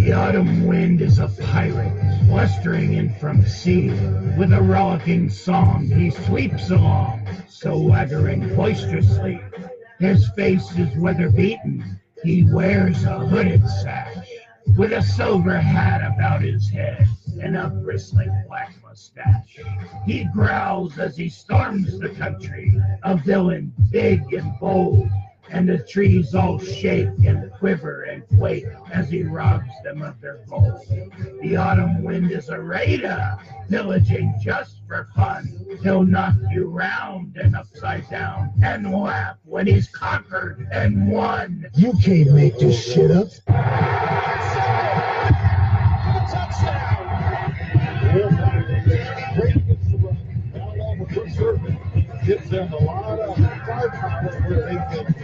The autumn wind is a pirate, blustering in from sea. With a rollicking song he sweeps along, swaggering boisterously. His face is weather-beaten, he wears a hooded sash, with a silver hat about his head and a bristling black mustache. He growls as he storms the country, a villain big and bold, and the trees all shake and quiver and quake as he robs them of their gold. The autumn wind is a raider, pillaging just for fun. He'll knock you round and upside down and laugh when he's conquered and won. You can't make this shit up. Gives them a lot of firepower where they can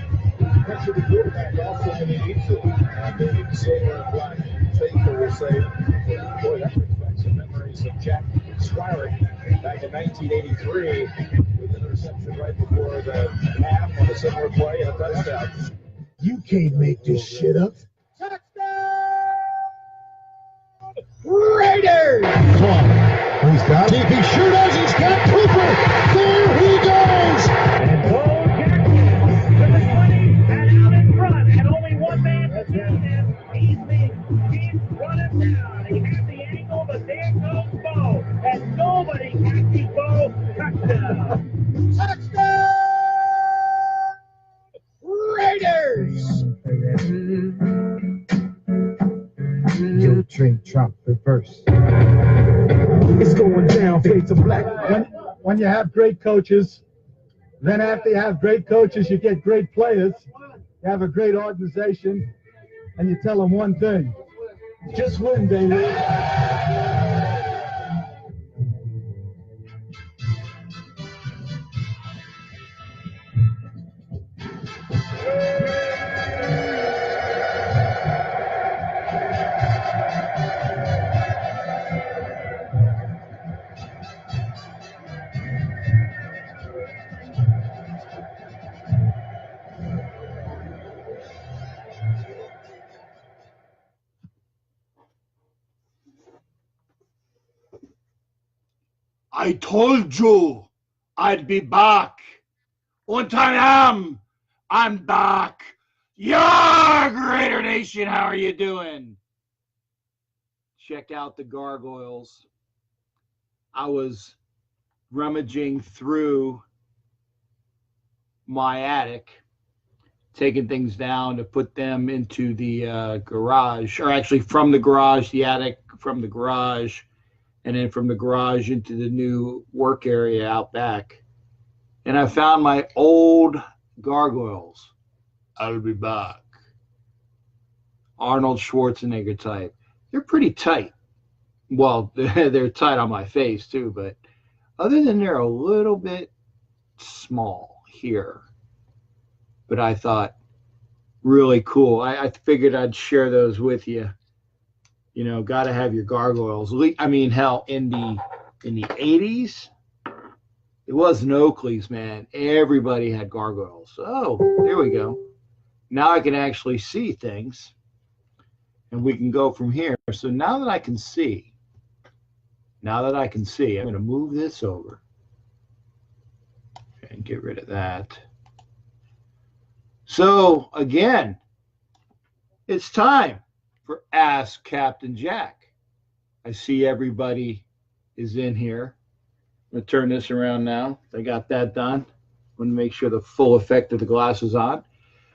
pressure the quarterback also when he needs it. The silver and black faithful will say, boy, that brings back some memories of Jack Squirek back in 1983 with an interception right before the half on a similar play and a touchdown. You can't make this shit up. Touchdown! Raiders! He's got it. He sure does. He's got Cooper. There he goes. And Bo Jackson to the 20 and out in front. And only one man to catch him. He's running down. He had the angle, but there goes Bo. And nobody catches Bo. Touchdown. Touchdown! Raiders! Yo, train Trump reverse. It's going down, fade to black. When you have great coaches, then after you have great coaches, you get great players. You have a great organization, and you tell them one thing: just win, baby. I told you I'd be back. Und I'm back. Yeah, Greater Nation, how are you doing? Check out the gargoyles. I was rummaging through my attic, taking things down to put them into the garage, or actually from the garage, the attic, from the garage, and then from the garage into the new work area out back. And I found my old gargoyles. I'll be back. Arnold Schwarzenegger type. They're pretty tight. Well, they're tight on my face too, but other than they're a little bit small here. But I thought, really cool. I figured I'd share those with you. You know, got to have your gargoyles. I mean, hell, in the 80s, it wasn't Oakley's, man. Everybody had gargoyles. Oh, there we go. Now I can actually see things, and we can go from here. So now that I can see, I'm going to move this over and get rid of that. So, again, it's time for Ask Captain Jack. I see everybody is in here. I'm going to turn this around now. I got that done. I'm going to make sure the full effect of the glass is on.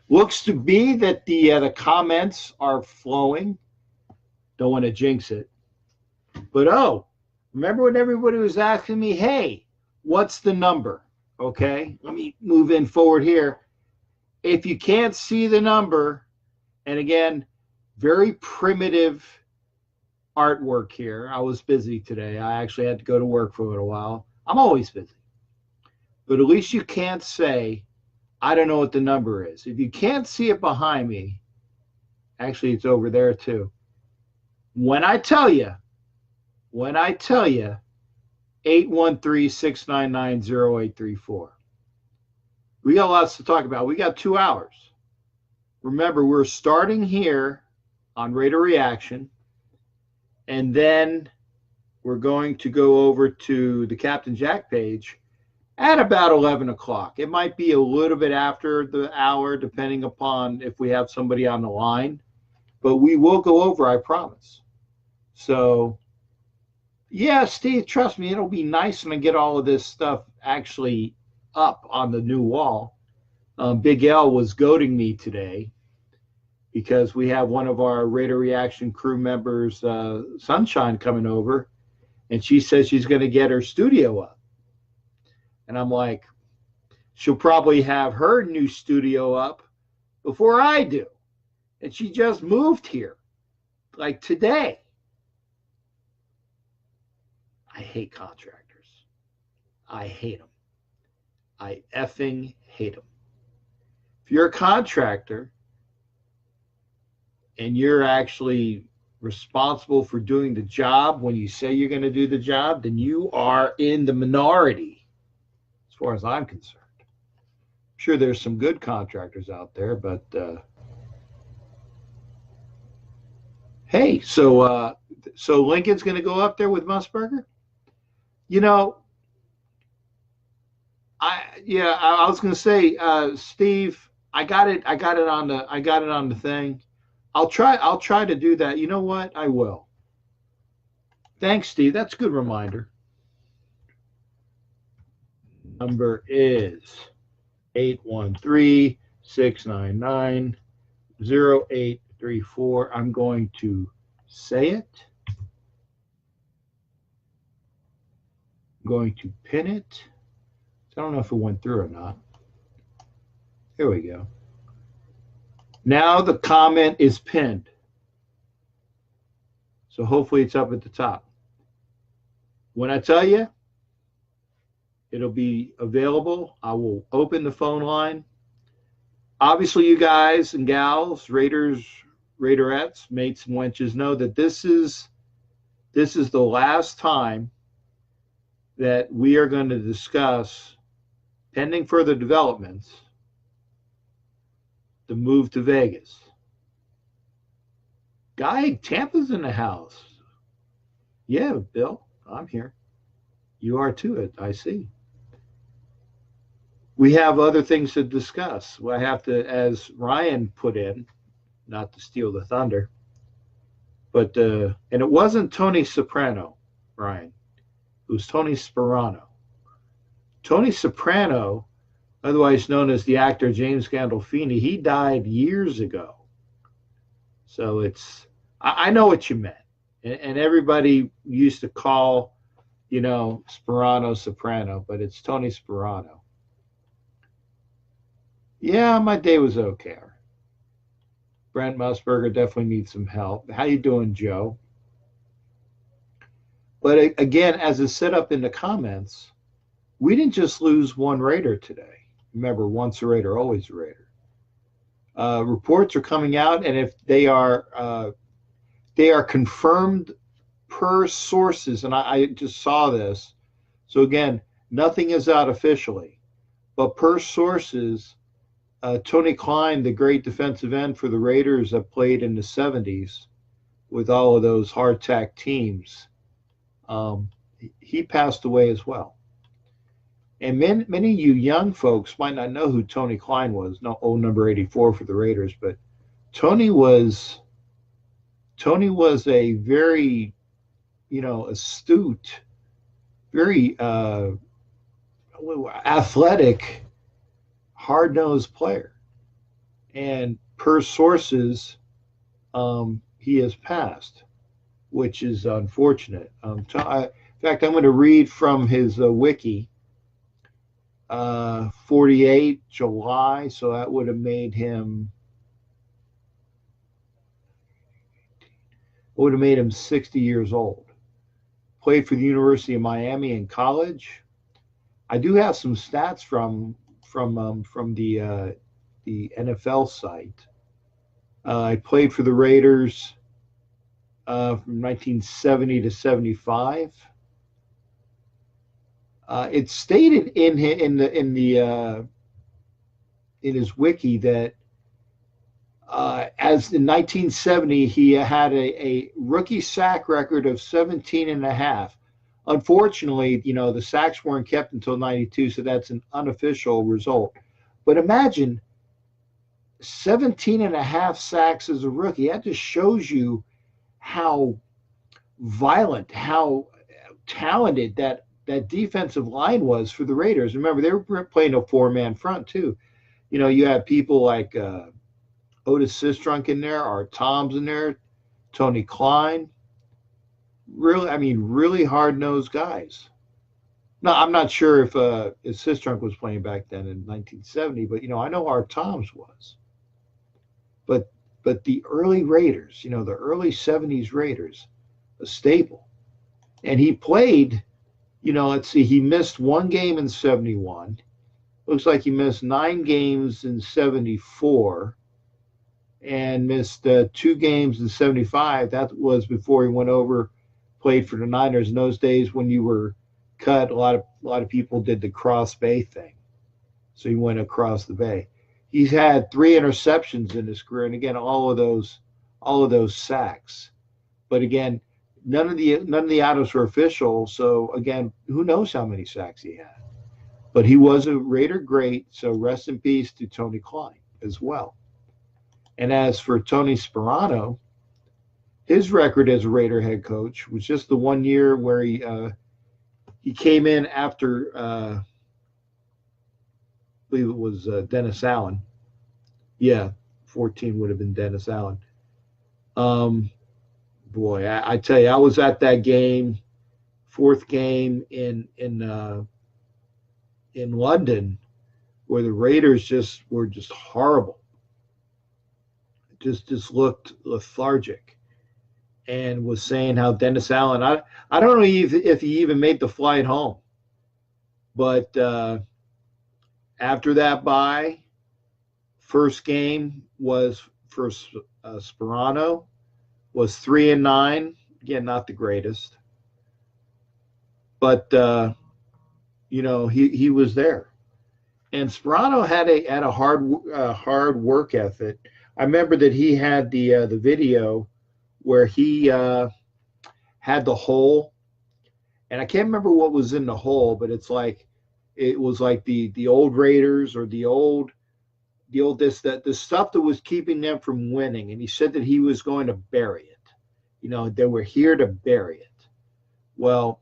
Looks to be that the comments are flowing. Don't want to jinx it. But, remember when everybody was asking me, hey, what's the number? Okay, let me move in forward here. If you can't see the number, and again, very primitive artwork here. I was busy today. I actually had to go to work for a little while. I'm always busy. But at least you can't say, I don't know what the number is. If you can't see it behind me, actually it's over there too. When I tell you, 813-699-0834. We got lots to talk about. We got 2 hours. Remember, we're starting here on Raider Reaction And then we're going to go over to the Captain Jack page at about 11 o'clock. It might be a little bit after the hour, depending upon if we have somebody on the line. But we will go over, I promise. So, yeah, Steve, trust me, it'll be nice when I get all of this stuff actually up on the new wall. Big L was goading me today because we have one of our Raider Reaction crew members, Sunshine, coming over, and she says she's going to get her studio up. And I'm like, she'll probably have her new studio up before I do. And she just moved here, like today. I hate contractors. I hate them. I effing hate them. If you're a contractor and you're actually responsible for doing the job when you say you're going to do the job, then you are in the minority, as far as I'm concerned. I'm sure there's some good contractors out there, but hey, so Lincoln's going to go up there with Musburger? You know, I was going to say, Steve, I got it on the thing. I'll try to do that. You know what? I will. Thanks, Steve. That's a good reminder. Number is 813-699-0834. I'm going to say it. I'm going to pin it. I don't know if it went through or not. Here we go. Now the comment is pinned. So hopefully it's up at the top. When I tell you, it'll be available. I will open the phone line. Obviously, you guys and gals, Raiders, Raiderettes, mates and wenches, know that this is the last time that we are going to discuss, pending further developments, the move to Vegas. Guy, Tampa's in the house. Yeah, Bill, I'm here. You are too, I see. We have other things to discuss. I have to, as Ryan put in, not to steal the thunder, but, and it wasn't Tony Soprano, Ryan. It was Tony Sperano. Tony Soprano, otherwise known as the actor James Gandolfini, he died years ago. So I know what you meant. And everybody used to call, Sperano Soprano, but it's Tony Sperano. Yeah, my day was okay. Brent Musburger definitely needs some help. How you doing, Joe? But again, as it's set up in the comments, we didn't just lose one Raider today. Remember, once a Raider, always a Raider. Reports are coming out, and if they are confirmed per sources, and I just saw this. So again, nothing is out officially, but per sources, Tony Klein, the great defensive end for the Raiders that played in the 70s with all of those hardtack teams, he passed away as well. And many of you young folks might not know who Tony Klein was, number 84 for the Raiders, but Tony was a very, astute, very athletic, hard-nosed player. And per sources, he has passed, which is unfortunate. In fact, I'm going to read from his wiki. 48 July, so that would have made him 60 years old. Played for the University of Miami in college. I do have some stats from the NFL site. I played for the Raiders from 1970 to 75. It's stated in his wiki that As in 1970, he had a rookie sack record of 17 and a half. Unfortunately, the sacks weren't kept until 92, so that's an unofficial result. But imagine 17 and a half sacks as a rookie. That just shows you how violent, how talented that defensive line was for the Raiders. Remember, they were playing a four-man front too. You had people like Otis Sistrunk in there, Art Toms in there, Tony Klein. Really hard-nosed guys. No, I'm not sure if Sistrunk was playing back then in 1970, but I know Art Toms was. But the early Raiders, the early 70s Raiders, a staple. And he played, let's see, he missed one game in 71. Looks like he missed 9 games in 74 and missed 2 games in 75. That was before he went over, played for the Niners. In those days when you were cut, a lot of people did the cross bay thing. So he went across the bay. He's had 3 interceptions in his career, and again, all of those sacks. But again, none of the items were official. So again, who knows how many sacks he had? But he was a Raider great. So rest in peace to Tony Klein as well. And as for Tony Sperano, his record as a Raider head coach was just the 1 year where he came in after. I believe it was Dennis Allen. Yeah, 14 would have been Dennis Allen. Boy, I tell you, I was at that game, 4th game in London, where the Raiders were horrible. Just looked lethargic, and was saying how Dennis Allen. I don't know if he even made the flight home, but. After that bye, first game was for Sperano, was 3-9. Again, not the greatest, but he was there. And Sperano had a hard work ethic. I remember that he had the video where he had the hole, and I can't remember what was in the hole, but it was like the old Raiders or the stuff that was keeping them from winning. And he said that he was going to bury it. They were here to bury it. Well,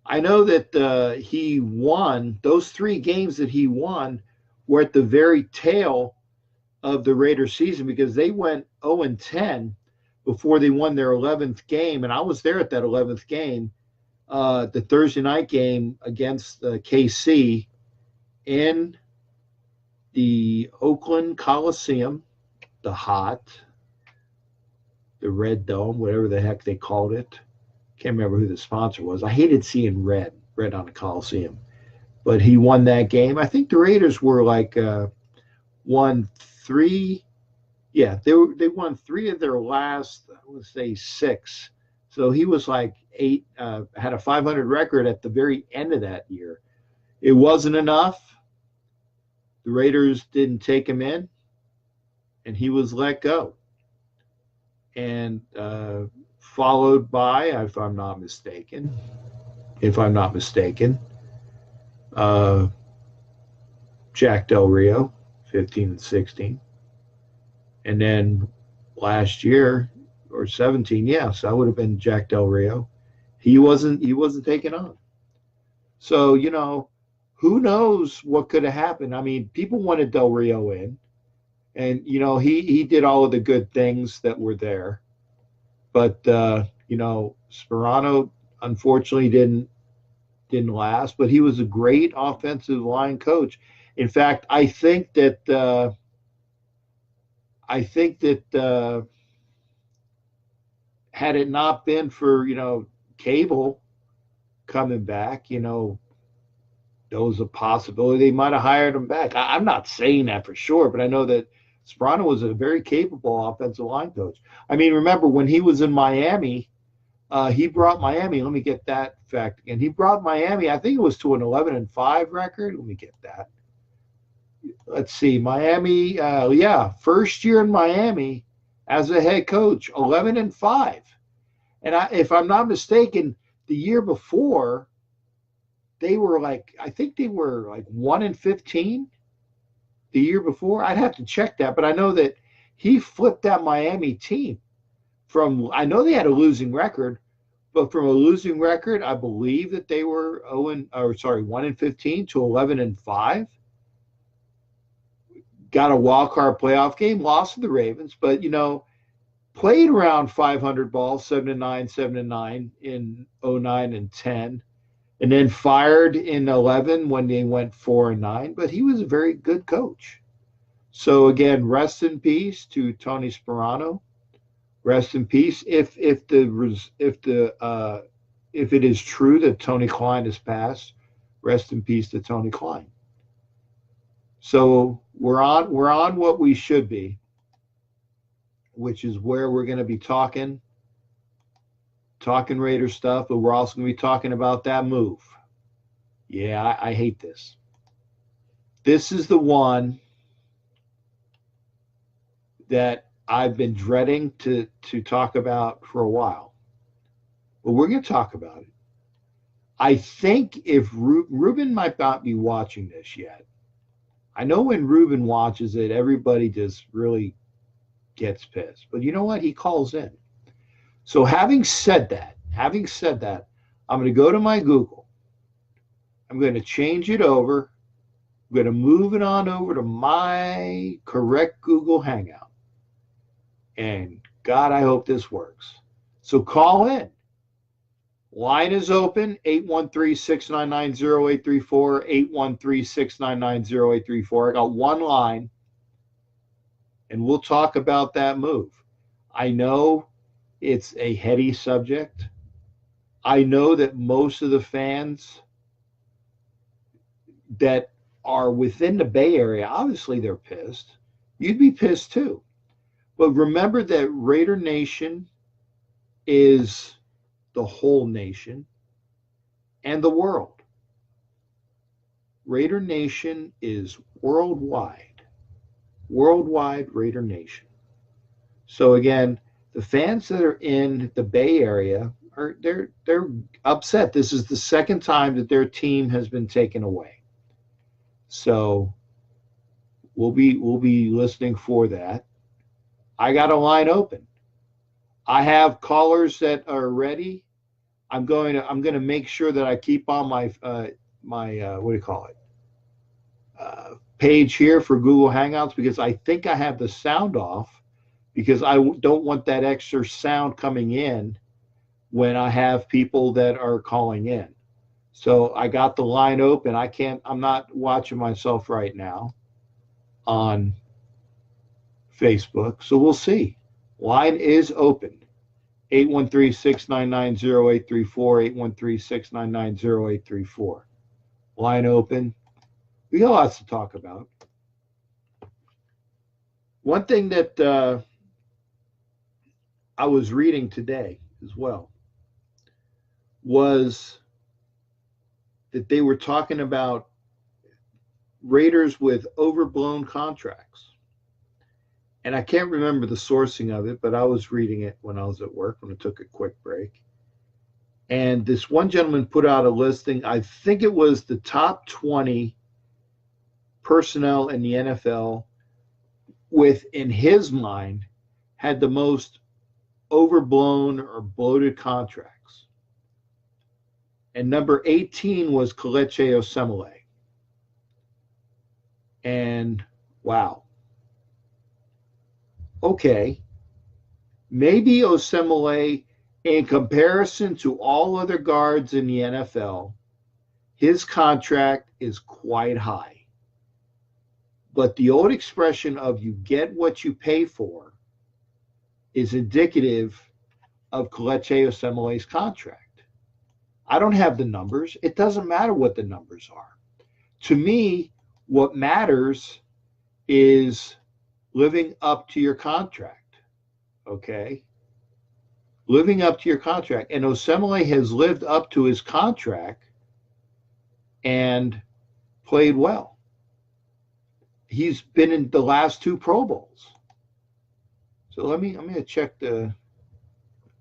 I know that he won. Those 3 games that he won were at the very tail of the Raiders season, because they went 0-10 before they won their 11th game. And I was there at that 11th game. The Thursday night game against KC in the Oakland Coliseum, the Red Dome, whatever the heck they called it. Can't remember who the sponsor was. I hated seeing red on the Coliseum. But he won that game. I think the Raiders were won 3. Yeah, they won 3 of their last, I would say 6. So he was 8, had a 500 record at the very end of that year. It wasn't enough. The Raiders didn't take him in, and he was let go. And followed by, if I'm not mistaken, Jack Del Rio, 15 and 16. And then last year, or 17, yes, that would have been Jack Del Rio. He wasn't taken on. So, who knows what could have happened? I mean, people wanted Del Rio in, and he did all of the good things that were there. But Sperano unfortunately didn't last, but he was a great offensive line coach. In fact, I think that had it not been for, Cable coming back, there was a possibility they might have hired him back. I'm not saying that for sure, but I know that Sperano was a very capable offensive line coach. I mean, remember when he was in Miami, he brought Miami. Let me get that fact again. He brought Miami, I think it was to an 11-5 record. Let me get that. let's see, Miami. Yeah, first year in Miami as a head coach, 11-5. And if I'm not mistaken, the year before they were like, I think they were like 1-15. The year before, I'd have to check that, but I know that he flipped that Miami team from. I know they had a losing record, but from a losing record, I believe that they were 1-15 to 11-5. Got a wild card playoff game, lost to the Ravens, but played around 500 balls, 7-9, 7-9 in 09 and 10, and then fired in 11 when they went 4-9. But he was a very good coach. So again, rest in peace to Tony Sperano. Rest in peace. If it is true that Tony Klein has passed, rest in peace to Tony Klein. So we're on what we should be, which is where we're going to be talking Raider stuff, but we're also going to be talking about that move. Yeah, I hate this. This is the one that I've been dreading to talk about for a while. But we're going to talk about it. I think if Ruben might not be watching this yet. I know when Ruben watches it, everybody just really gets pissed. But you know what? He calls in. So having said that, I'm going to go to my Google. I'm going to change it over. I'm going to move it on over to my correct Google Hangout. And God, I hope this works. So call in. Line is open, 813-699-0834, 813-699-0834. I got one line, and we'll talk about that move. I know it's a heady subject. I know that most of the fans that are within the Bay Area, obviously they're pissed. You'd be pissed too. But remember that Raider Nation is the whole nation and the world. Raider Nation is worldwide. Worldwide Raider Nation. So again, the fans that are in the Bay Area they're upset. This is the second time that their team has been taken away. So we'll be listening for that. I got a line open. I have callers that are ready. I'm going to make sure that I keep on my page here for Google Hangouts, because I think I have the sound off, because I don't want that extra sound coming in when I have people that are calling in. So I got the line open. I'm not watching myself right now on Facebook. So we'll see. Line is open. 813-699-0834, 813-699-0834. Line open. We got lots to talk about. One thing that I was reading today as well was that they were talking about Raiders with overblown contracts. And I can't remember the sourcing of it, but I was reading it when I was at work when I took a quick break. And this one gentleman put out a listing. I think it was the top 20 personnel in the NFL with, in his mind, had the most overblown or bloated contracts. And number 18 was Kelechi Osemele. And wow. Okay. Maybe Osemele, in comparison to all other guards in the NFL, his contract is quite high. But the old expression of you get what you pay for is indicative of Kelechi Osemele's contract. I don't have the numbers. It doesn't matter what the numbers are. To me, what matters is living up to your contract, okay? Living up to your contract. And Osemele has lived up to his contract and played well. he's been in the last 2 Pro Bowls. So I'm going to check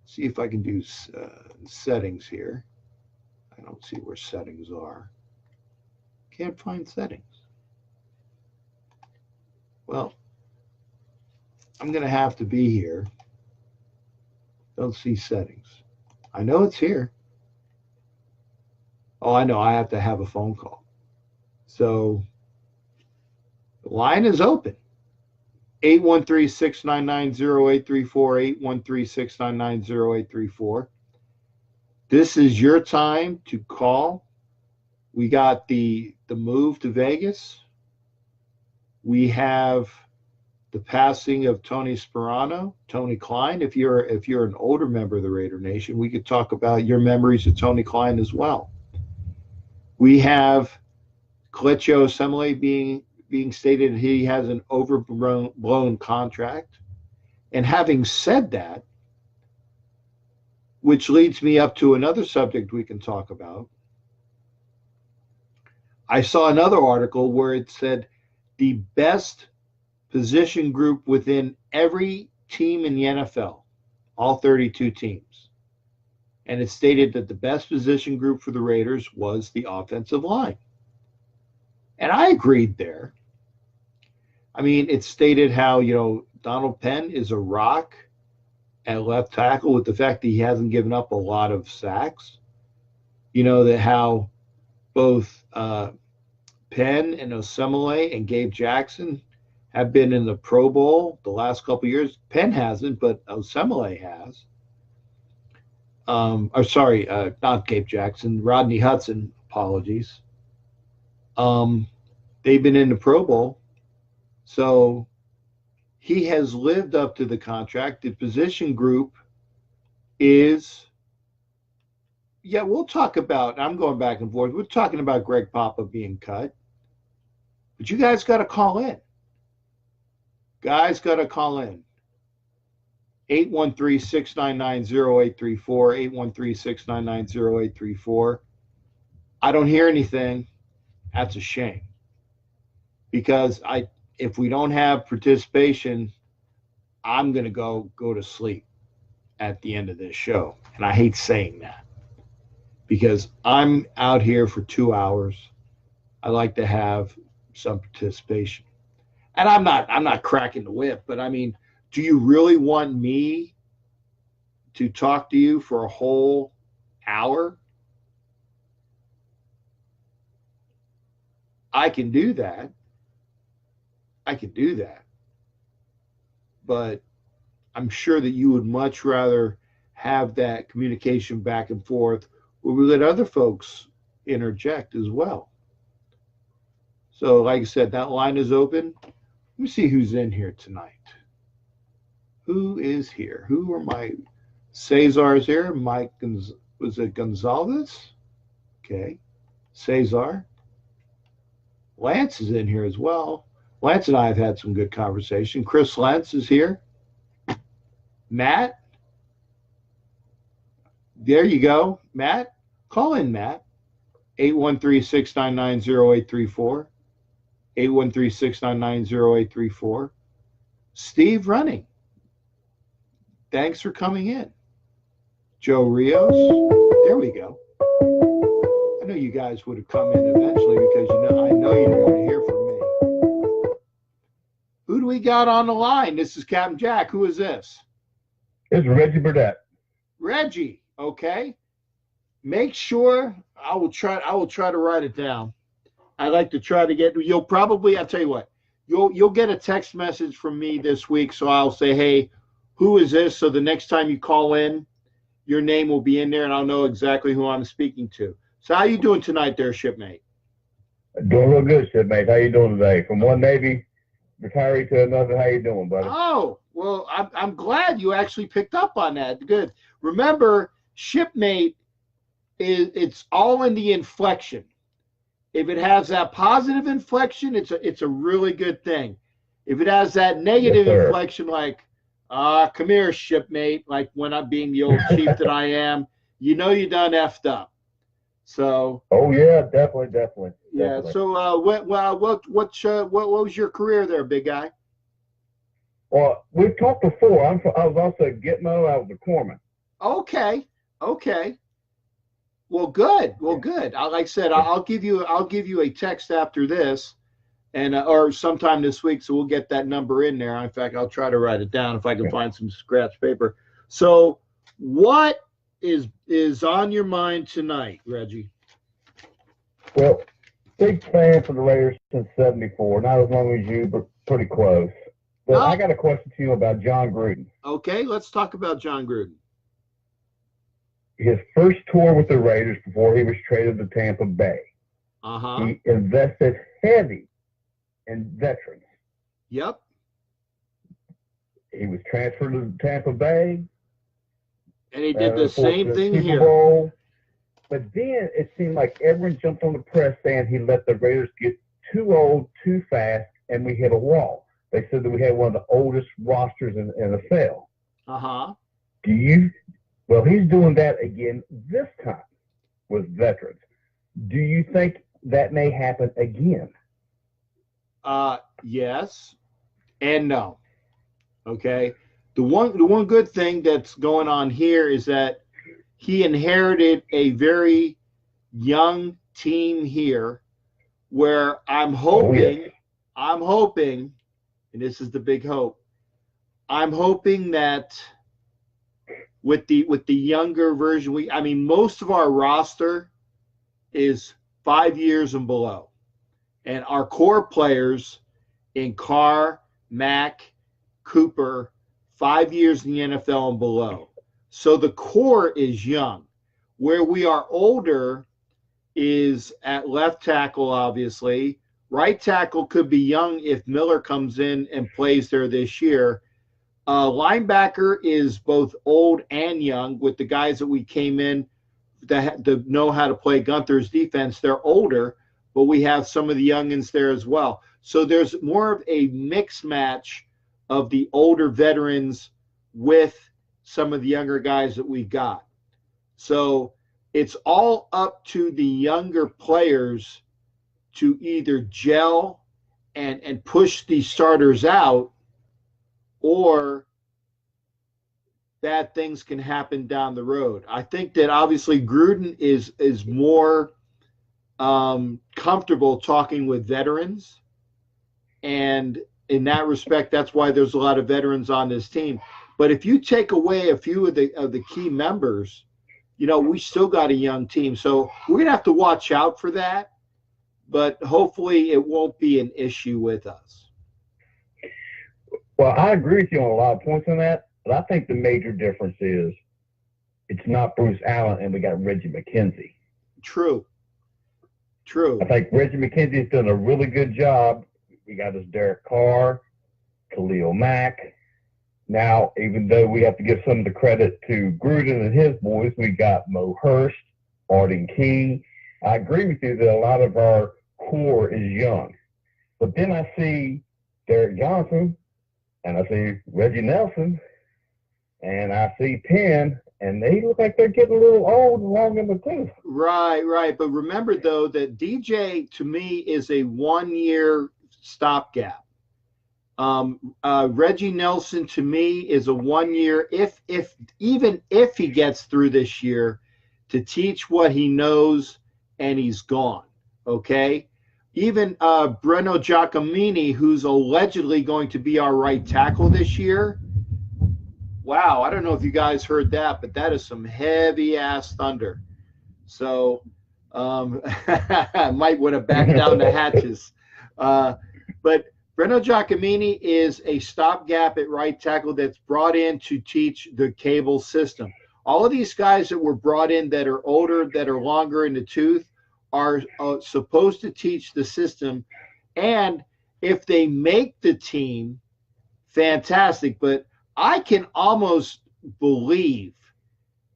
see if I can do settings here. I don't see where settings are. Can't find settings. Well, I'm going to have to be here. Don't see settings. I know it's here. Oh, I know. I have to have a phone call. So the line is open. 813-699-0834, 813-699-0834. This is your time to call. We got the move to Vegas. We have the passing of Tony Sperano, Tony Klein. If you're an older member of the Raider Nation, we could talk about your memories of Tony Klein as well. We have Kelechi Osemele being stated he has an overblown contract. And having said that, which leads me up to another subject we can talk about. I saw another article where it said the best position group within every team in the NFL, all 32 teams. And it stated that the best position group for the Raiders was the offensive line. And I agreed there. I mean, it stated how, Donald Penn is a rock at left tackle with the fact that he hasn't given up a lot of sacks. That how both Penn and Osemele and Gabe Jackson have been in the Pro Bowl the last couple of years. Penn hasn't, but Osemele has. Not Gabe Jackson, Rodney Hudson, apologies. They've been in the Pro Bowl. So he has lived up to the contract. The position group is, we'll talk about, I'm going back and forth. We're talking about Greg Papa being cut. But you guys got to call in. 813-699-0834, 813-699-0834. I don't hear anything. That's a shame. Because if we don't have participation, I'm going to go to sleep at the end of this show. And I hate saying that because I'm out here for 2 hours. I like to have some participation. And I'm not cracking the whip, but I mean, do you really want me to talk to you for a whole hour? I can do that. But I'm sure that you would much rather have that communication back and forth where we let other folks interject as well. So like I said, that line is open. Let me see who's in here tonight. Who is here? Who are my Cesar's here? Was it Gonzalez? Okay. Cesar. Lance is in here as well. Lance and I have had some good conversation. Chris Lentz is here. Matt. There you go. Matt. Call in, Matt. 813-699-0834. 813-699-0834. Steve Running. Thanks for coming in. Joe Rios. There we go. I know you guys would have come in eventually because I know you didn't want to hear from me. Who do we got on the line? This is Captain Jack. Who is this? It's Reggie Burdett. Reggie. Okay. Make sure I will try to write it down. I like to try to get. I'll tell you what. You'll get a text message from me this week, so I'll say, hey, who is this? So the next time you call in, your name will be in there, and I'll know exactly who I'm speaking to. So how you doing tonight there, shipmate? Doing real good, shipmate. How you doing today? From one Navy retiree to another, how you doing, buddy? Oh, well, I'm glad you actually picked up on that. Good. Remember, shipmate, it's all in the inflection. If it has that positive inflection, it's a really good thing. If it has that negative inflection, like, come here, shipmate, like when I'm being the old chief that I am, you done effed up. So Oh yeah, definitely. yeah. So what was your career there, big guy? Well, we've talked before. I was also a Gitmo. I was a corpsman. Okay. Okay. Well, good. Well, good. Like I said, I'll give you a text after this, and or sometime this week, so we'll get that number in there. In fact, I'll try to write it down if I can find some scratch paper. So, what is on your mind tonight, Reggie? Well, big fan for the Raiders since '74. Not as long as you, but pretty close. But I got a question to you about John Gruden. Okay, let's talk about John Gruden. His first tour with the Raiders before he was traded to Tampa Bay. He invested heavy in veterans. Yep. He was transferred to Tampa Bay. And he did the same thing Super here. Bowl. But then it seemed like everyone jumped on the press saying he let the Raiders get too old, too fast, and we hit a wall. They said that we had one of the oldest rosters in the NFL. Well, he's doing that again this time with veterans. Do you think that may happen again? Yes and no. Okay. The one good thing that's going on here is that he inherited a very young team here where I'm hoping, and this is the big hope, I'm hoping that with the younger version, most of our roster is 5 years and below. And our core players in Carr, Mack, Cooper, 5 years in the NFL and below. So the core is young. Where we are older is at left tackle, obviously. Right tackle could be young if Miller comes in and plays there this year. Linebacker is both old and young with the guys that we came in that know how to play Gunther's defense. They're older, but we have some of the youngins there as well. So there's more of a mix match of the older veterans with some of the younger guys that we got. So it's all up to the younger players to either gel and push these starters out, or bad things can happen down the road. I think that obviously Gruden is more comfortable talking with veterans, and in that respect, that's why there's a lot of veterans on this team. But if you take away a few of the key members, we still got a young team. So we're gonna have to watch out for that. But hopefully, it won't be an issue with us. Well, I agree with you on a lot of points on that, but I think the major difference is it's not Bruce Allen and we got Reggie McKenzie. True. I think Reggie McKenzie's done a really good job. We got us Derek Carr, Khalil Mack. Now, even though we have to give some of the credit to Gruden and his boys, we got Mo Hurst, Arden Key. I agree with you that a lot of our core is young. But then I see Derek Johnson, and I see Reggie Nelson, and I see Penn, and they look like they're getting a little old and long in the tooth. Right. But remember, though, that DJ, to me, is a 1-year stopgap. Reggie Nelson, to me, is a 1 year, even if he gets through this year, to teach what he knows, and he's gone. Okay? Even Breno Giacomini, who's allegedly going to be our right tackle this year. Wow, I don't know if you guys heard that, but that is some heavy-ass thunder. So I might want to back down the hatches. But Breno Giacomini is a stopgap at right tackle that's brought in to teach the cable system. All of these guys that were brought in that are older, that are longer in the tooth, are supposed to teach the system. And if they make the team, fantastic. But I can almost believe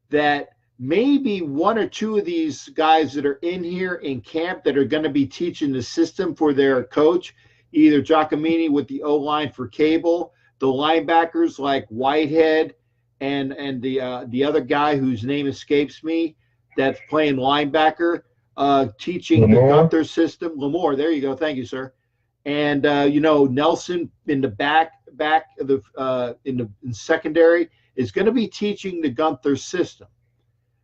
that maybe one or two of these guys that are in here in camp that are going to be teaching the system for their coach, either Giacomini with the O-line for cable, the linebackers like Whitehead and the other guy whose name escapes me, that's playing linebacker, teaching the Gunther system. Lamore, there you go. Thank you, sir. And Nelson in the back of the in secondary is going to be teaching the Gunther system.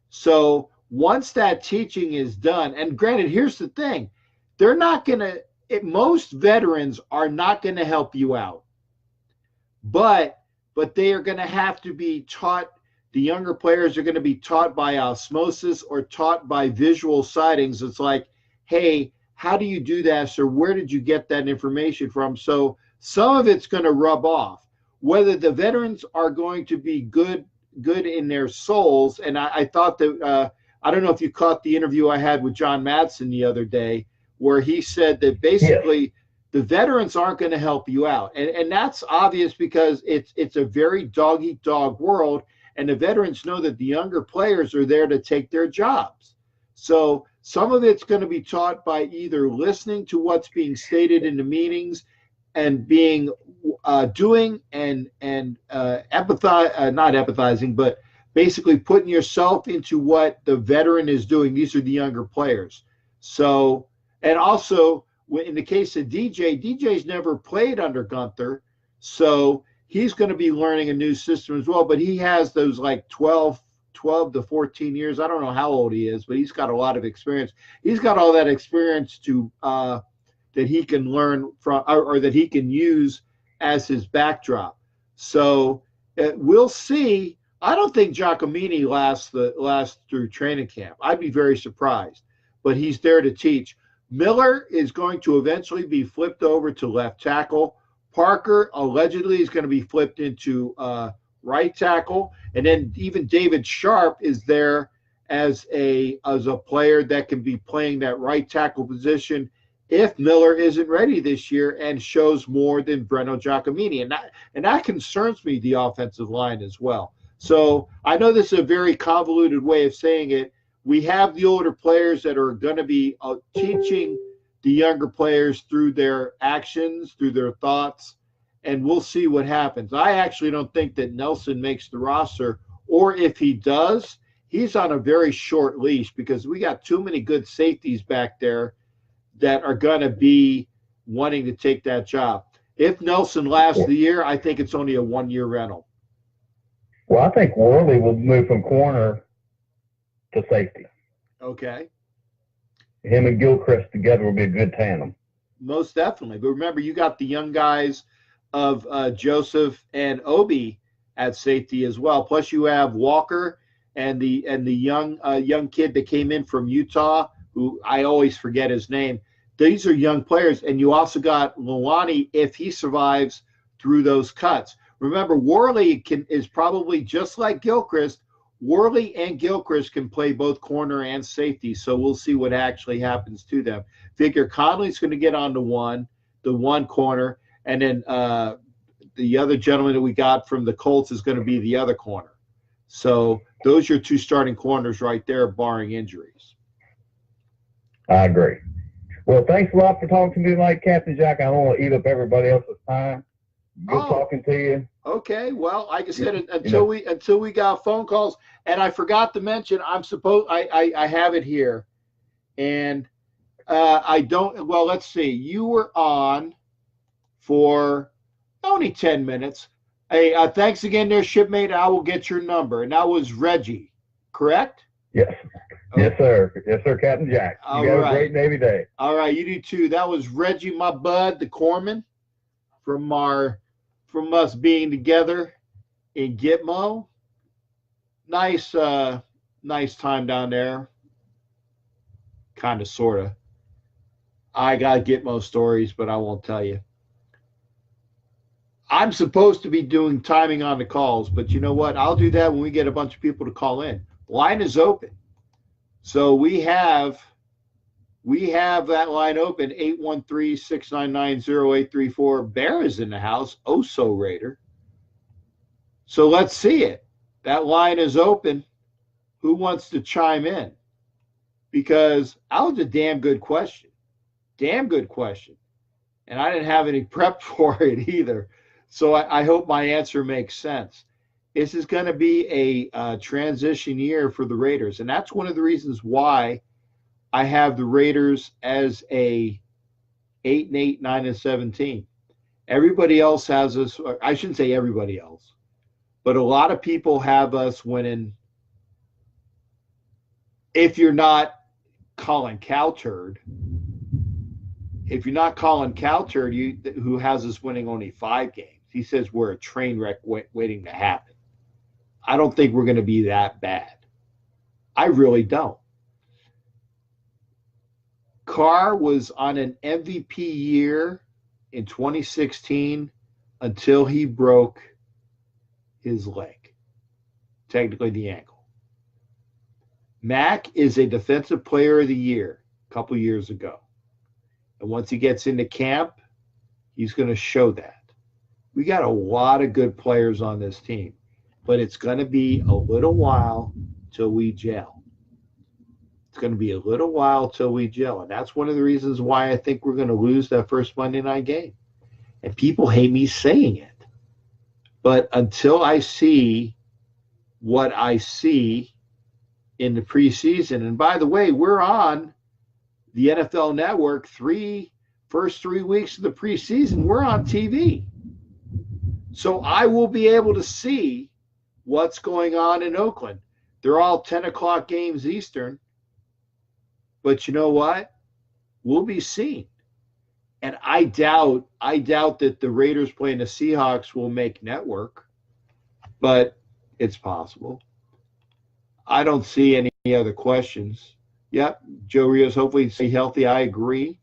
So once that teaching is done, and granted, here's the thing, they're not going to. Most veterans are not going to help you out, but they are going to have to be taught. The younger players are going to be taught by osmosis or taught by visual sightings. It's like, hey, how do you do that, or where did you get that information from? So some of it's going to rub off. Whether the veterans are going to be good in their souls, and I thought that I don't know if you caught the interview I had with John Madsen the other day, where he said that basically the veterans aren't going to help you out, and that's obvious because it's a very dog-eat-dog world, and the veterans know that the younger players are there to take their jobs. So some of it's going to be taught by either listening to what's being stated in the meetings and being doing and empathize, not empathizing, but basically putting yourself into what the veteran is doing. These are the younger players. So, and also in the case of DJ's never played under Gunther, so he's going to be learning a new system as well. But he has those like 12 to 14 years. I don't know how old he is, but he's got a lot of experience. He's got all that experience to that he can learn from, or that he can use as his backdrop. So we'll see. I don't think Giacomini lasts through training camp. I'd be very surprised, but he's there to teach. Miller is going to eventually be flipped over to left tackle. Parker allegedly is going to be flipped into right tackle, and then even David Sharp is there as a player that can be playing that right tackle position if Miller isn't ready this year and shows more than Breno Giacomini, and that concerns me, the offensive line as well. So I know this is a very convoluted way of saying it. We have the older players that are going to be teaching the younger players through their actions, through their thoughts, and we'll see what happens. I actually don't think that Nelson makes the roster, or if he does, he's on a very short leash because we got too many good safeties back there that are going to be wanting to take that job. If Nelson lasts the year, I think it's only a one-year rental. Well, I think Worley will move from corner to safety. Okay. Him and Gilchrist together will be a good tandem. Most definitely. But remember, you got the young guys of Joseph and Obi at safety as well. Plus, you have Walker and the young kid that came in from Utah, who I always forget his name. These are young players, and you also got Luani if he survives through those cuts. Remember, Worley is probably just like Gilchrist. Worley and Gilchrist can play both corner and safety, so we'll see what actually happens to them. Figure Conley's going to get on the one corner, and then the other gentleman that we got from the Colts is going to be the other corner. So those are your two starting corners right there, barring injuries. I agree. Well, thanks a lot for talking to me tonight, Captain Jack. I don't want to eat up everybody else's time. Good talking to you. Okay. Well, like I said, until we got phone calls, and I forgot to mention, I have it here, and I don't. Well, let's see. You were on for only 10 minutes. Hey, thanks again, there, shipmate. I will get your number, and that was Reggie, correct? Yes. Okay. Yes, sir. Yes, sir, Captain Jack. You have a great Navy day. All right, you do too. That was Reggie, my bud, the corpsman, from us being together in Gitmo. Nice time down there. Kind of, sort of. I got Gitmo stories, but I won't tell you. I'm supposed to be doing timing on the calls, but you know what? I'll do that when we get a bunch of people to call in. Line is open. So we have that line open, 813-699-0834. Bear is in the house, so Raider. So let's see it. That line is open. Who wants to chime in? Because that was a damn good question. Damn good question. And I didn't have any prep for it either. So I hope my answer makes sense. this is going to be a transition year for the Raiders. And that's one of the reasons why I have the Raiders as a 8-8, 9-17. Everybody else has us, I shouldn't say everybody else, but a lot of people have us winning. If you're not Colin Cowherd, who has us winning only 5 games, he says we're a train wreck waiting to happen. I don't think we're going to be that bad. I really don't. Carr was on an MVP year in 2016 until he broke his leg, technically the ankle. Mack is a defensive player of the year a couple years ago. And once he gets into camp, he's going to show that. We got a lot of good players on this team, but it's going to be a little while till we gel. It's going to be a little while till we gel. And that's one of the reasons why I think we're going to lose that first Monday night game. And people hate me saying it. But until I see what I see in the preseason, and by the way, we're on the NFL Network first 3 weeks of the preseason, we're on TV. So I will be able to see what's going on in Oakland. They're all 10 o'clock games Eastern. But you know what? We'll be seen. And I doubt that the Raiders playing the Seahawks will make network, but it's possible. I don't see any other questions. Yep, Joe Rios, hopefully stay healthy. I agree.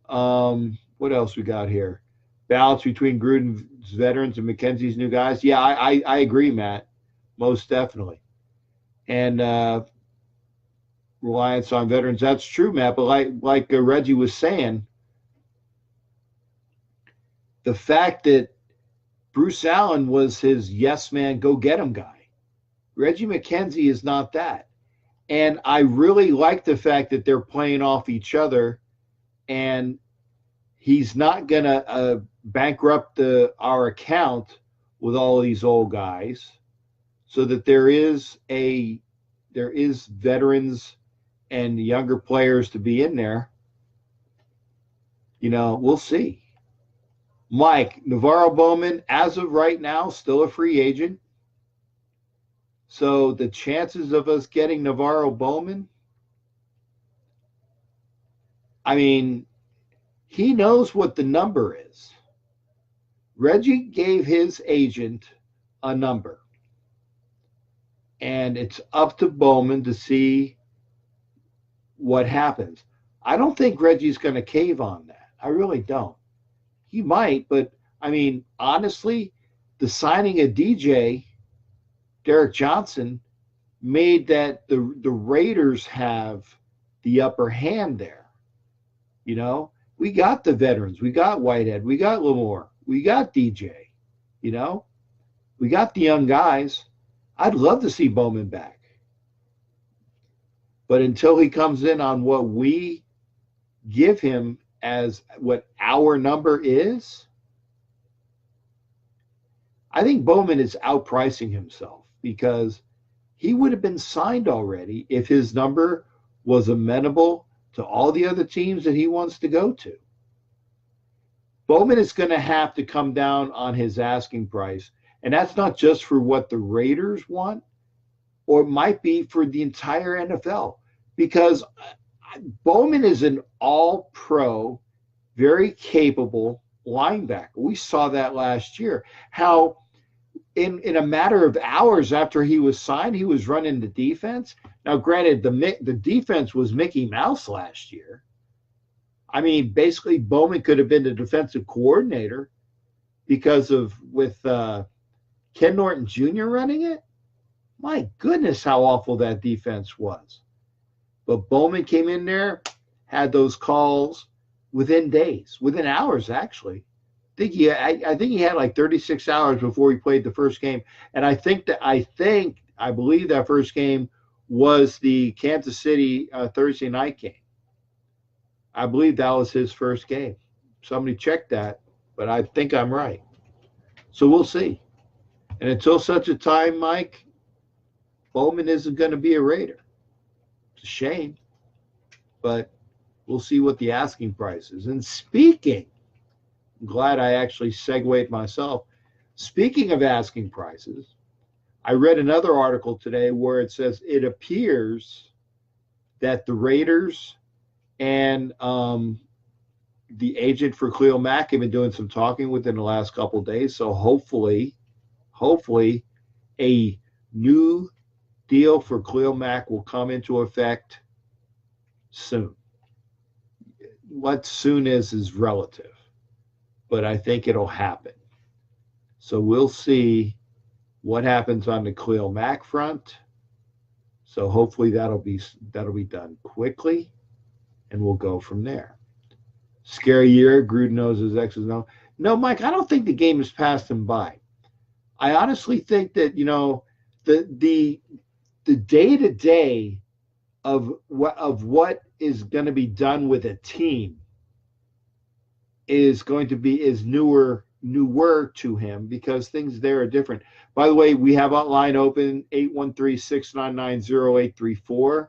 What else we got here? Balance between Gruden's veterans and McKenzie's new guys. Yeah, I agree, Matt. Most definitely. And reliance on veterans. That's true, Matt. But like Reggie was saying, the fact that Bruce Allen was his yes man, go get him guy. Reggie McKenzie is not that. And I really like the fact that they're playing off each other, and he's not going to bankrupt our account with all of these old guys, so that there is veterans and younger players to be in there. You know, we'll see. Mike, Navarro Bowman, as of right now, still a free agent. So the chances of us getting Navarro Bowman, I mean, he knows what the number is. Reggie gave his agent a number. And it's up to Bowman to see what happens. I don't think Reggie's going to cave on that. I really don't. He might, but I mean, honestly, the signing of Derek Johnson, made that the Raiders have the upper hand there. You know, we got the veterans. We got Whitehead. We got Lamore. We got DJ. You know, we got the young guys. I'd love to see Bowman back. But until he comes in on what we give him as what our number is, I think Bowman is outpricing himself, because he would have been signed already if his number was amenable to all the other teams that he wants to go to. Bowman is going to have to come down on his asking price, and that's not just for what the Raiders want, or it might be for the entire NFL, because Bowman is an all-pro, very capable linebacker. We saw that last year, how in a matter of hours after he was signed, he was running the defense. Now, granted, the defense was Mickey Mouse last year. I mean, basically, Bowman could have been the defensive coordinator because with Ken Norton Jr. running it. My goodness, how awful that defense was. But Bowman came in there, had those calls within days, within hours, actually. I think he had like 36 hours before he played the first game. And I believe that first game was the Kansas City Thursday night game. I believe that was his first game. Somebody checked that, but I think I'm right. So we'll see. And until such a time, Mike, Bowman isn't going to be a Raider. It's a shame, but we'll see what the asking price is. And speaking, I'm glad I actually segued myself. Speaking of asking prices, I read another article today where it says it appears that the Raiders and the agent for Khalil Mack have been doing some talking within the last couple of days. So hopefully, a new deal for Khalil Mack will come into effect soon. What soon is relative, but I think it'll happen. So we'll see what happens on the Khalil Mack front. So hopefully that'll be done quickly, and we'll go from there. Scary year. Gruden knows his X's no. No, Mike, I don't think the game has passed him by. I honestly think that, the day-to-day of what is going to be done with a team is going to be newer to him, because things there are different. By the way, we have a line open, 813-699-0834.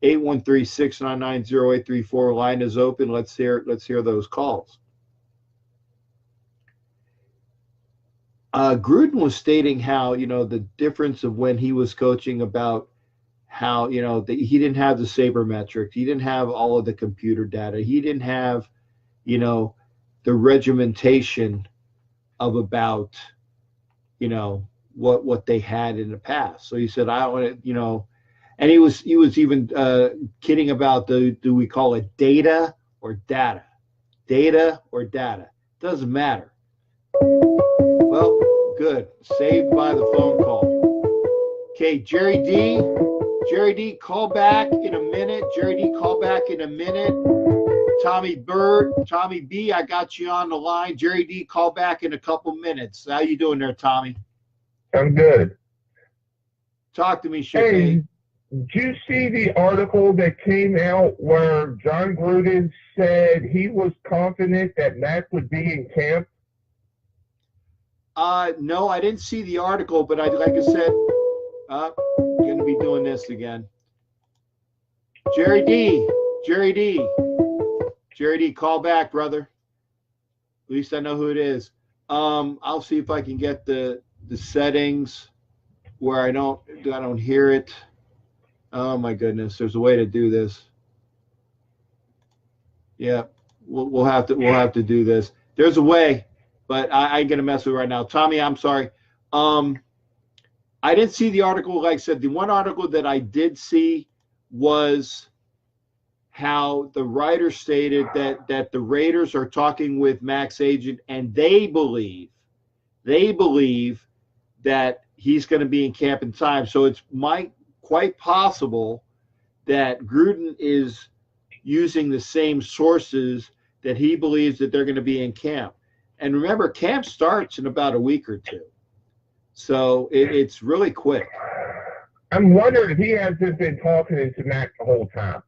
813-699-0834. Line is open. Let's hear those calls. Gruden was stating how, the difference of when he was coaching, about how, he didn't have the sabermetrics. He didn't have all of the computer data. He didn't have, the regimentation of about, what they had in the past. So he said, I want to, and he was even kidding about do we call it data or data? Data or data? Doesn't matter. Well, good. Saved by the phone call. Okay, Jerry D, call back in a minute. Tommy B, I got you on the line. Jerry D, call back in a couple minutes. How you doing there, Tommy? I'm good. Talk to me, Hey, did you see the article that came out where John Gruden said he was confident that Mack would be in camp? No, I didn't see the article, but like I said, I'm going to be doing this again. Jerry D, call back, brother. At least I know who it is. I'll see if I can get the settings where I don't hear it. Oh my goodness, there's a way to do this. Yeah, we'll have to do this. There's a way, but I ain't gonna mess with it right now. Tommy, I'm sorry. I didn't see the article. Like I said, the one article that I did see was how the writer stated that the Raiders are talking with Mack's agent, and they believe that he's going to be in camp in time. So it's quite possible that Gruden is using the same sources that he believes that they're going to be in camp. And remember, camp starts in about a week or two. So it's really quick. I'm wondering if he hasn't been talking to Mack the whole time.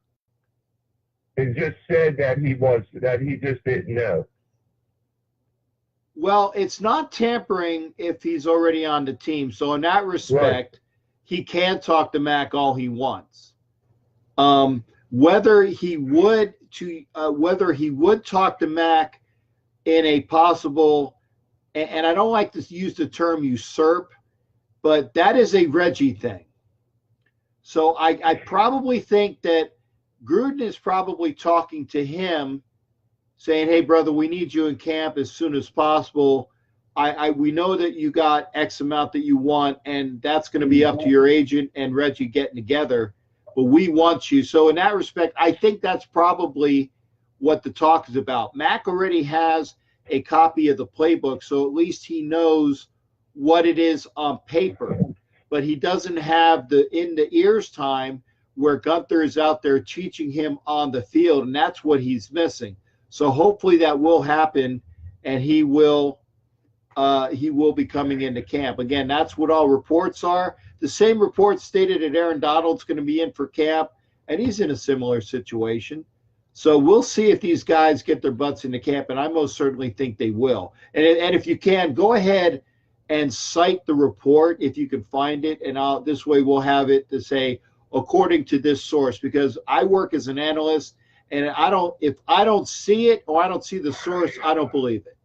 It just said that he just didn't know. Well, it's not tampering if he's already on the team. So in that respect, he can talk to Mack all he wants. Whether he would talk to Mack in a possible, and I don't like to use the term usurp, but that is a Reggie thing. So I probably think that Gruden is probably talking to him, saying, hey, brother, we need you in camp as soon as possible. We know that you got X amount that you want, and that's going to be up to your agent and Reggie getting together, but we want you. So in that respect, I think that's probably what the talk is about. Mack already has a copy of the playbook, so at least he knows what it is on paper, but he doesn't have the in the ears time where Gunther is out there teaching him on the field, and that's what he's missing. So hopefully that will happen, and he will be coming into camp. Again, that's what all reports are. The same report stated that Aaron Donald's going to be in for camp, and he's in a similar situation. So we'll see if these guys get their butts into camp, and I most certainly think they will. And if you can, go ahead and cite the report if you can find it, and this way we'll have it to say according to this source, because I work as an analyst, and if I don't see it or I don't see the source, I don't believe it.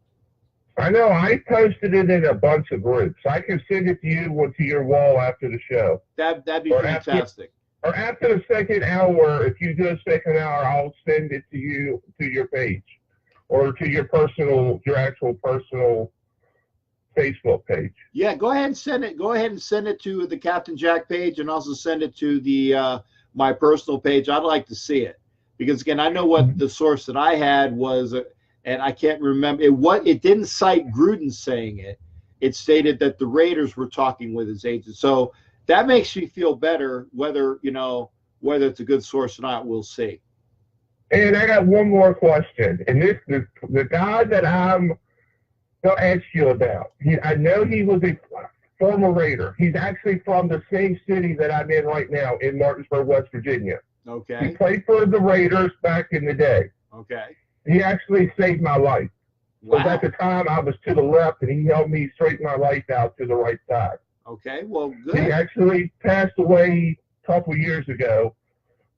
I know. I posted it in a bunch of groups. I can send it to you or to your wall after the show. That'd be fantastic. After the second hour, if you do a second hour, I'll send it to you to your page or to your actual personal Facebook page. Yeah, go ahead and send it. Go ahead and send it to the Captain Jack page, and also send it to the my personal page. I'd like to see it, because again, I know what the source that I had was, and I can't remember it didn't cite Gruden saying it. It stated that the Raiders were talking with his agent. So that makes me feel better. Whether it's a good source or not, we'll see. And I got one more question. And the guy that I'm going to ask you about, I know he was a former Raider. He's actually from the same city that I'm in right now, in Martinsburg, West Virginia. Okay. He played for the Raiders back in the day. Okay. He actually saved my life. Wow. Because at the time I was to the left, and he helped me straighten my life out to the right side. Okay, well, good. He actually passed away a couple years ago.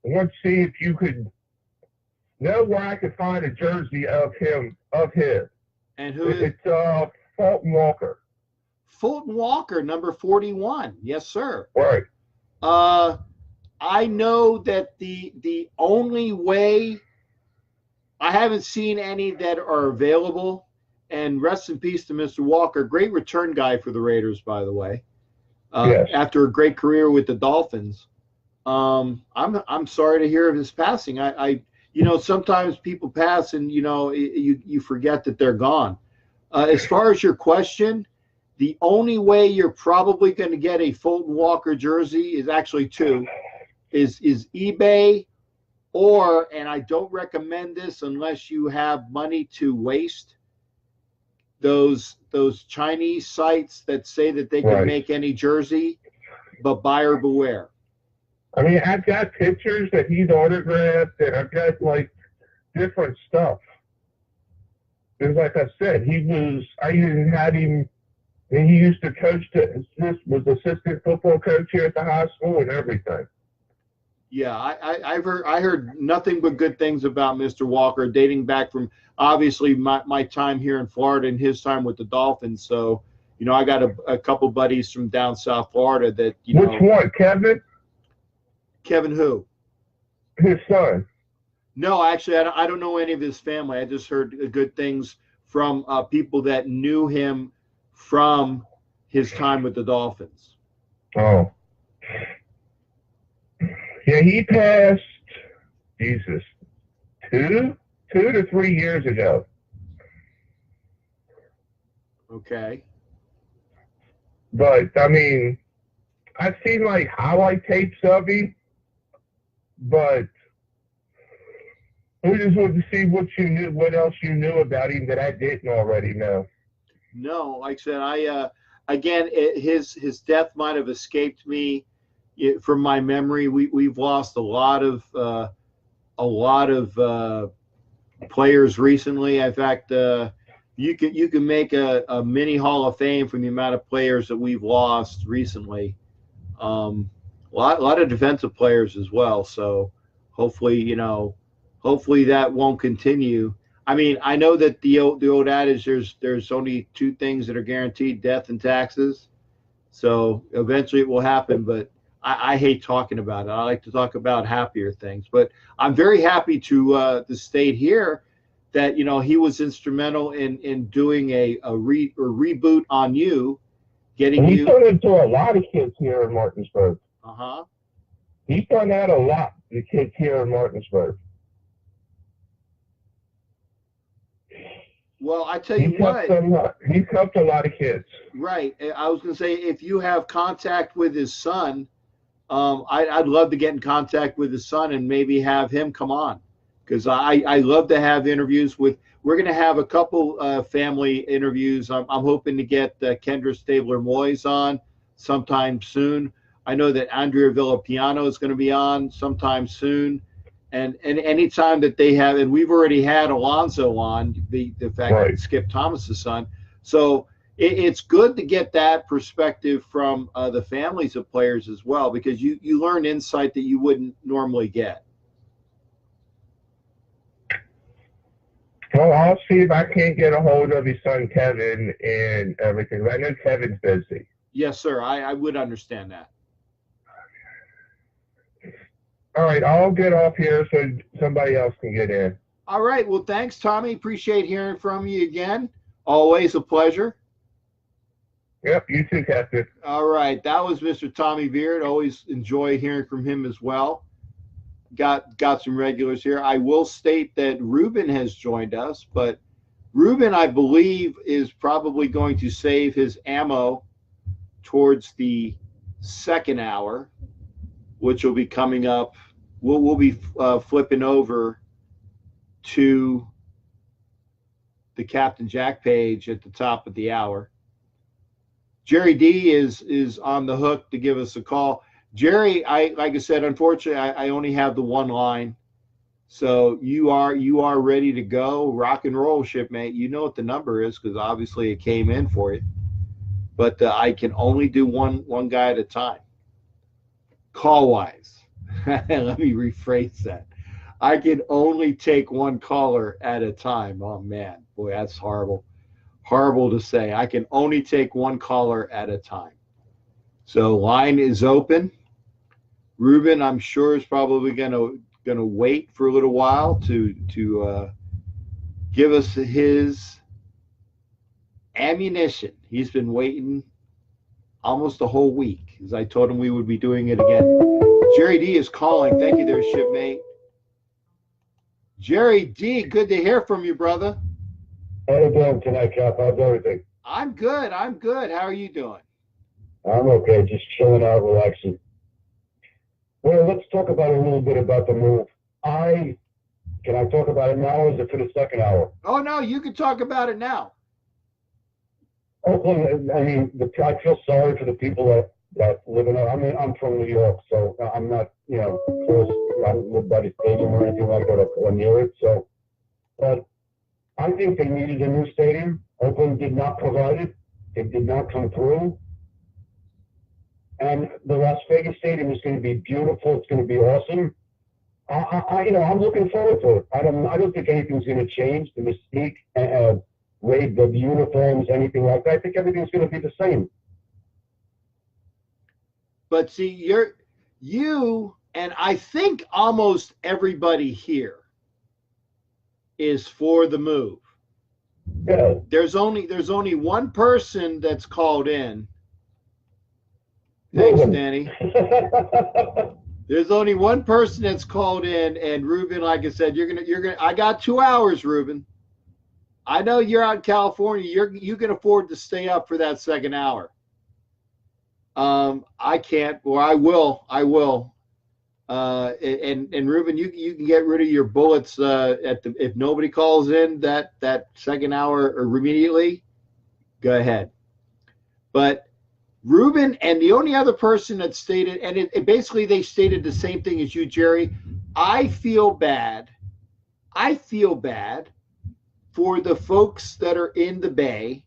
I want to see if you could know where I could find a jersey of his. And who is it? It's Fulton Walker. Fulton Walker, number 41. Yes, sir. Right. I know that the only way, I haven't seen any that are available, and rest in peace to Mr. Walker, great return guy for the Raiders, by the way. Yes. After a great career with the Dolphins. I'm sorry to hear of his passing. I sometimes people pass and you forget that they're gone. As far as your question, the only way you're probably going to get a Fulton Walker jersey is actually two, is eBay, or, and I don't recommend this unless you have money to waste, those Chinese sites that say that they can make any jersey, but buyer beware. I mean, I've got pictures that he's autographed, and I've got like different stuff. Because like I said, I even had him, and he used to coach, was assistant football coach here at the high school and everything. Yeah, I heard nothing but good things about Mr. Walker, dating back from obviously my time here in Florida and his time with the Dolphins. So, I got a couple buddies from down South Florida that, Which one, Kevin? Kevin who? His son. No, actually, I don't know any of his family. I just heard good things from people that knew him from his time with the Dolphins. Oh. Yeah, he passed, Jesus, 2 to 3 years ago. Okay. But, I mean, I've seen, like, highlight tapes of him, but we just wanted to see what else you knew about him that I didn't already know. No, like I said, his death might have escaped me from my memory. We've lost a lot of players recently. In fact, you can make a mini Hall of Fame from the amount of players that we've lost recently. A lot of defensive players as well. So hopefully that won't continue. I mean, I know that the old adage, there's only two things that are guaranteed: death and taxes. So eventually it will happen, but I hate talking about it. I like to talk about happier things. But I'm very happy to state here that he was instrumental in doing a reboot on you, getting you. He's done it to a lot of kids here in Martinsburg. He's done that a lot. The kids here in Martinsburg. Well, I tell you what, he's helped a lot of kids. Right. I was going to say, if you have contact with his son, I'd love to get in contact with his son and maybe have him come on, because I love to have interviews with. We're going to have a couple family interviews. I'm hoping to get Kendra Stabler-Moyes on sometime soon. I know that Andrea Villapiano is going to be on sometime soon. And anytime that they have, and we've already had Alonzo on, the fact that Skip Thomas's son. So, it's good to get that perspective from the families of players as well, because you learn insight that you wouldn't normally get. Well, I'll see if I can't get a hold of his son Kevin and everything. I know Kevin's busy. Yes, sir. I would understand that. All right, I'll get off here so somebody else can get in. All right. Well, thanks, Tommy. Appreciate hearing from you again. Always a pleasure. Yep, you too, Captain. All right. That was Mr. Tommy Beard. Always enjoy hearing from him as well. Got some regulars here. I will state that Ruben has joined us, but Ruben, I believe, is probably going to save his ammo towards the second hour, which will be coming up. We'll be flipping over to the Captain Jack page at the top of the hour. Jerry D is on the hook to give us a call. Jerry, like I said, unfortunately, I only have the one line. So you are ready to go. Rock and roll, shipmate. You know what the number is because obviously it came in for you. But I can only do one guy at a time. Call-wise. Let me rephrase that. I can only take one caller at a time. Oh, man. Boy, that's horrible. Horrible to say. I can only take one caller at a time. So line is open. Ruben, I'm sure, is probably gonna wait for a little while to give us his ammunition. He's been waiting almost a whole week, as I told him we would be doing it again. Jerry D is calling. Thank you there, shipmate. Jerry D, good to hear from you, brother. How you doing tonight, Cap? How's everything? I'm good. I'm good. How are you doing? I'm okay. Just chilling out, relaxing. Well, let's talk about a little bit about the move. Can I talk about it now, or is it for the second hour? Oh, no, you can talk about it now. Oakland, I mean, I feel sorry for the people that live in. I mean, I'm from New York, so I'm not, close. I don't live by the stadium or anything like that or near it. So, but I think they needed a new stadium. Oakland did not provide it. It did not come through. And the Las Vegas Stadium is going to be beautiful. It's going to be awesome. I'm looking forward to it. I don't think anything's going to change. The mystique, the uniforms, anything like that. I think everything's going to be the same. But see, you and I think almost everybody here is for the move. Yeah. There's only one person that's called in. Thanks, Danny. There's only one person that's called in, and Ruben, like I said, you're gonna. I got 2 hours, Ruben. I know you're out in California. You can afford to stay up for that second hour. I can't, or I will. And Ruben, you can get rid of your bullets if nobody calls in that second hour or immediately. Go ahead, but. Ruben and the only other person that stated, and it basically they stated the same thing as you, Jerry. I feel bad for the folks that are in the Bay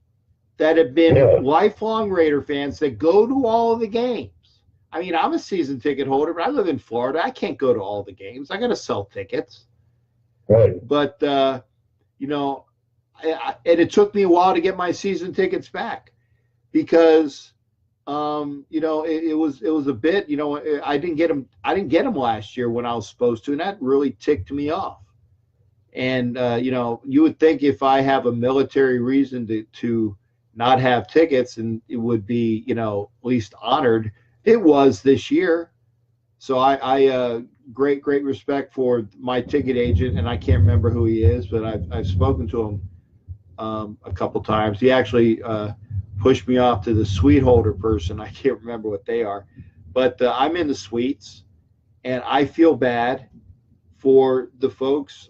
that have been lifelong Raider fans that go to all of the games. I mean, I'm a season ticket holder, but I live in Florida. I can't go to all the games. I got to sell tickets. Right. But, and it took me a while to get my season tickets back because – it was a bit, I didn't get them last year when I was supposed to, and that really ticked me off. And, you would think if I have a military reason to not have tickets, and it would be, at least honored. It was this year. So I great respect for my ticket agent, and I can't remember who he is, but I've spoken to him a couple times. He actually, pushed me off to the suite holder person. I can't remember what they are, but I'm in the suites, and I feel bad for the folks.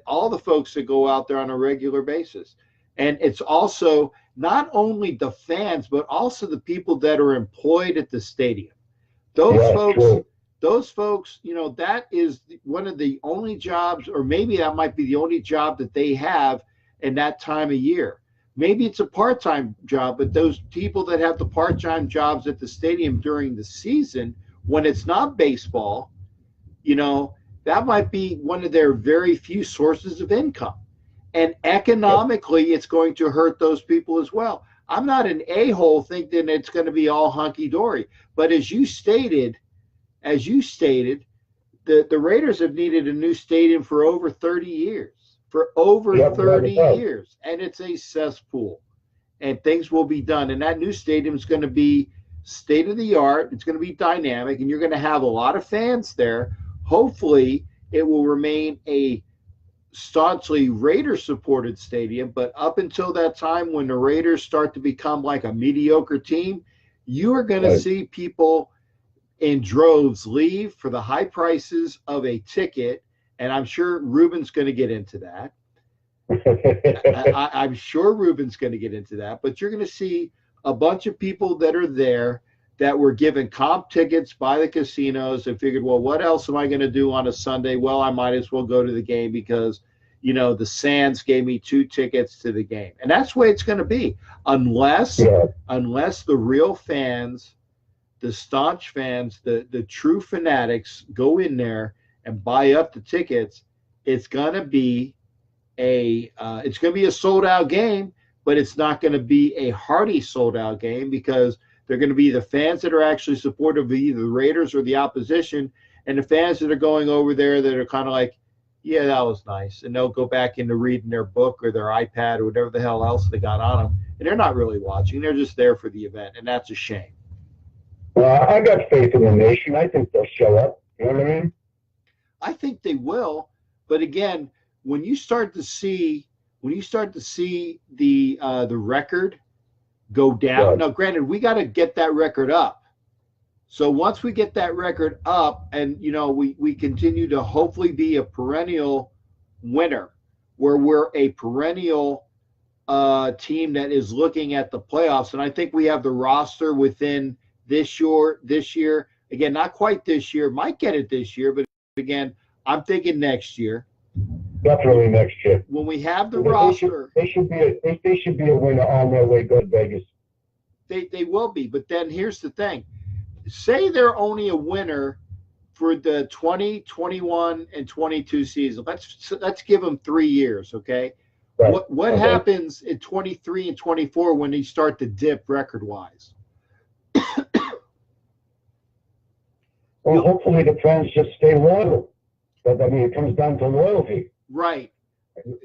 All the folks that go out there on a regular basis, and it's also not only the fans, but also the people that are employed at the stadium. Those folks, that is one of the only jobs, or maybe that might be the only job that they have in that time of year. Maybe it's a part-time job, but those people that have the part-time jobs at the stadium during the season, when it's not baseball, that might be one of their very few sources of income. And economically, it's going to hurt those people as well. I'm not an a-hole thinking it's going to be all hunky-dory. But as you stated, the Raiders have needed a new stadium for over 30 years. Years. And it's a cesspool. And things will be done. And that new stadium is going to be state-of-the-art. It's going to be dynamic. And you're going to have a lot of fans there. Hopefully, it will remain a staunchly Raider-supported stadium, but up until that time when the Raiders start to become like a mediocre team, you are going to see people in droves leave for the high prices of a ticket, and I'm sure Ruben's going to get into that. I'm sure Ruben's going to get into that, but you're going to see a bunch of people that are there that were given comp tickets by the casinos and figured, well, what else am I going to do on a Sunday? Well, I might as well go to the game because, the Sands gave me 2 tickets to the game. And that's the way it's going to be. Unless the real fans, the staunch fans, the true fanatics go in there and buy up the tickets, it's going to be a sold out game, but it's not going to be a hearty sold out game because they're going to be the fans that are actually supportive of either the Raiders or the opposition, and the fans that are going over there that are kind of like, yeah, that was nice. And they'll go back into reading their book or their iPad or whatever the hell else they got on them. And they're not really watching. They're just there for the event, and that's a shame. Well, I got faith in the nation. I think they'll show up. You know what I mean? I think they will. But again, when you start to see the record go down. Right. Now, granted, we got to get that record up. So once we get that record up and, we continue to hopefully be a perennial winner where we're a perennial team that is looking at the playoffs. And I think we have the roster within this year. Again, not quite this year. Might get it this year. But again, I'm thinking next year. Definitely next year. When we have the roster, they should be a winner on their way. Go to Vegas. They will be, but then here's the thing: say they're only a winner for the 20, 21, and 22 season. Let's give them 3 years, okay? Right. What happens in 23 and 24 when they start to dip record wise? Well, hopefully the fans just stay loyal. But it comes down to loyalty. Right.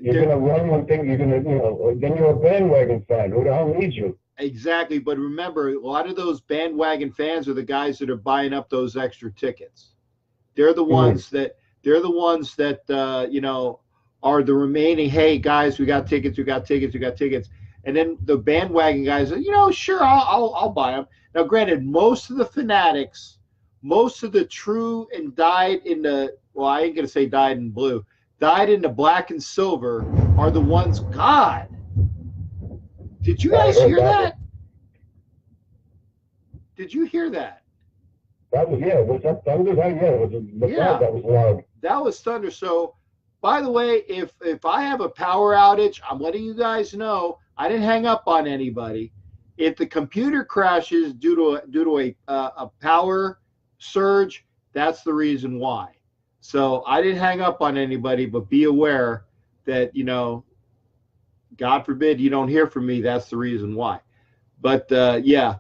You're going to run one thing. You're going to, then you're a bandwagon fan. Who the hell needs you? Exactly. But remember, a lot of those bandwagon fans are the guys that are buying up those extra tickets. They're the ones that are the remaining. Hey guys, we got tickets. And then the bandwagon guys are, sure, I'll buy them. Now, granted, most of the fanatics, most of the true and dyed in the, well, I ain't going to say dyed in blue, dyed in the black and silver are the ones, God, did you guys hear that? Did you hear that? That was, yeah, was that thunder? That was loud. That was thunder. So, by the way, if I have a power outage, I'm letting you guys know, I didn't hang up on anybody. If the computer crashes due to a power surge, that's the reason why. So I didn't hang up on anybody, but be aware that, God forbid you don't hear from me, that's the reason why. But yeah,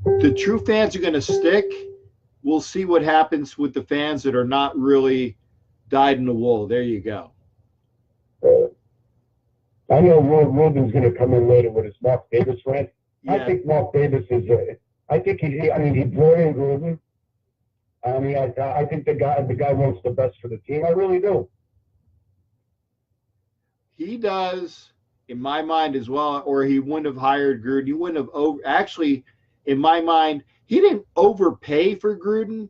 the true fans are going to stick. We'll see what happens with the fans that are not really dyed in the wool. There you go. I know Ruben's going to come in later with his Mark Davis rant. Yeah. I think Mark Davis is, he brought in Gruden. I think the guy wants the best for the team. I really do. He does, in my mind as well, or he wouldn't have hired Gruden. He wouldn't have actually, in my mind, he didn't overpay for Gruden,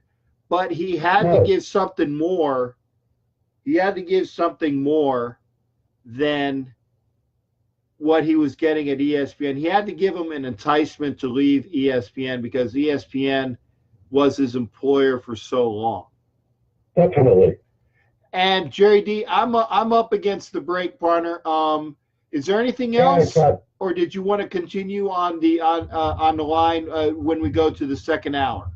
but he had to give something more. He had to give something more than what he was getting at ESPN. He had to give him an enticement to leave ESPN because ESPN was his employer for so long. Definitely. And Jerry D, I'm up against the break, partner. Is there anything else, or did you want to continue on the line when we go to the second hour?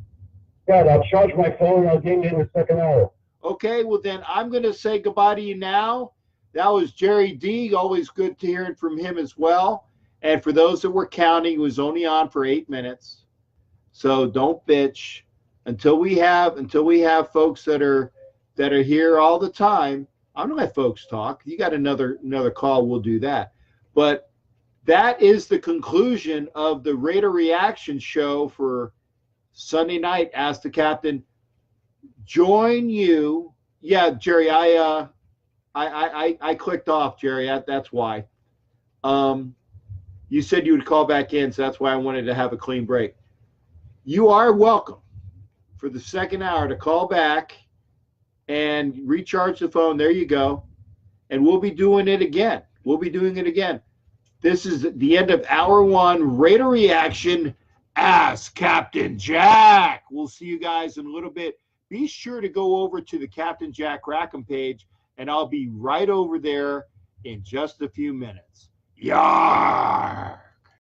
Right, I'll charge my phone. I'll get you in the second hour. Okay, well then I'm going to say goodbye to you now. That was Jerry D. Always good to hearing from him as well. And for those that were counting, he was only on for 8 minutes. So don't bitch until we have folks that are here all the time. I'm gonna let folks talk. You got another call, we'll do that. But that is the conclusion of the Raider Reaction show for Sunday night. Ask the Captain. Join you. Yeah, Jerry, I clicked off, Jerry. That's why. You said you would call back in, so that's why I wanted to have a clean break. You are welcome for the second hour to call back and recharge the phone. There you go. And we'll be doing it again. This is the end of hour 1, Raider Reaction. Ask Captain Jack. We'll see you guys in a little bit. Be sure to go over to the Captain Jack RACK'em page, and I'll be right over there in just a few minutes. Yar!